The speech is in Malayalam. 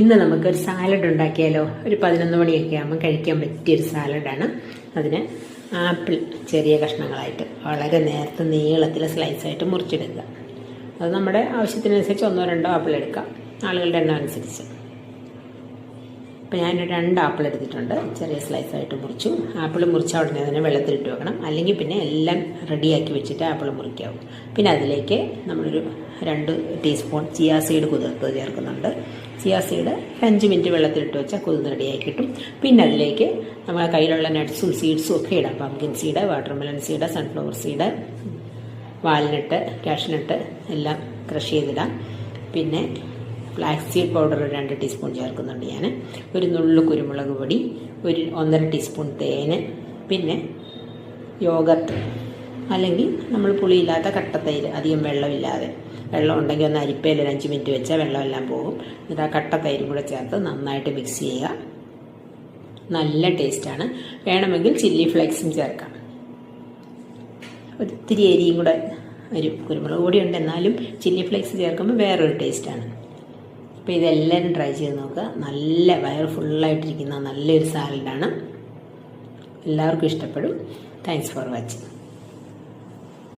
ഇന്ന് നമുക്കൊരു സാലഡ് ഉണ്ടാക്കിയാലോ. ഒരു 11 മണിയൊക്കെ ആകുമ്പോൾ കഴിക്കാൻ പറ്റിയൊരു സാലഡാണ്. അതിന് ആപ്പിൾ ചെറിയ കഷ്ണങ്ങളായിട്ട് വളരെ നേരത്തെ നീളത്തിൽ സ്ലൈസായിട്ട് മുറിച്ചെടുക്കുക. അത് നമ്മുടെ ആവശ്യത്തിനനുസരിച്ച് 1-2 ആപ്പിൾ എടുക്കാം, ആളുകളുടെ എണ്ണം അനുസരിച്ച്. അപ്പോൾ ഞാൻ 2 ആപ്പിൾ എടുത്തിട്ടുണ്ട്, ചെറിയ സ്ലൈസായിട്ട് മുറിച്ചു. ആപ്പിൾ മുറിച്ച ഉടനെ തന്നെ വെള്ളത്തിലിട്ട് വെക്കണം, അല്ലെങ്കിൽ പിന്നെ എല്ലാം റെഡിയാക്കി വെച്ചിട്ട് ആപ്പിൾ മുറിക്കാവും. പിന്നെ അതിലേക്ക് നമ്മളൊരു 2 ടീസ്പൂൺ ചിയാ സീഡ് കുതിർത്തത് ചേർക്കുന്നുണ്ട്. ചിയാ സീഡ് 5 മിനിറ്റ് വെള്ളത്തിലിട്ട് വെച്ചാൽ കുതിർന്ന് റെഡിയായി കിട്ടും. പിന്നെ അതിലേക്ക് നമ്മളെ കയ്യിലുള്ള നട്ട്സും സീഡ്സും ഒക്കെ ഇടാം. Pumpkin seed, watermelon seed, sunflower seed, walnut, cashew nut എല്ലാം ക്രഷ് ചെയ്തിടാം. പിന്നെ ഫ്ലാക്സ് സീഡ് പൗഡർ 2 ടീസ്പൂൺ ചേർക്കുന്നുണ്ട് ഞാൻ. ഒരു നുള്ളു കുരുമുളക് പൊടി, ഒരു 1.5 ടീസ്പൂൺ തേന്, പിന്നെ യോഗർട്ട് അല്ലെങ്കിൽ നമ്മൾ പുളിയില്ലാത്ത കട്ടത്തൈര്, അധികം വെള്ളമില്ലാതെ. വെള്ളം ഉണ്ടെങ്കിൽ ഒന്ന് അരിപ്പയിൽ 5 മിനിറ്റ് വെച്ചാൽ വെള്ളമെല്ലാം പോകും. എന്നിട്ട് ആ കട്ടത്തൈരും കൂടെ ചേർത്ത് നന്നായിട്ട് മിക്സ് ചെയ്യുക. നല്ല ടേസ്റ്റാണ്. വേണമെങ്കിൽ ചില്ലി ഫ്ലേക്സും ചേർക്കാം. ഒത്തിരി എരിയും കൂടെ വരും. കുരുമുളക് പൊടി ഉണ്ട്, എന്നാലും ചില്ലി ഫ്ലേക്സ് ചേർക്കുമ്പോൾ വേറൊരു ടേസ്റ്റാണ്. അപ്പോൾ ഇതെല്ലാവരും ട്രൈ ചെയ്ത് നോക്കുക. നല്ല വയറ് ഫുള്ളായിട്ടിരിക്കുന്ന നല്ലൊരു സാലഡാണ്. എല്ലാവർക്കും ഇഷ്ടപ്പെടും. Thanks for watching.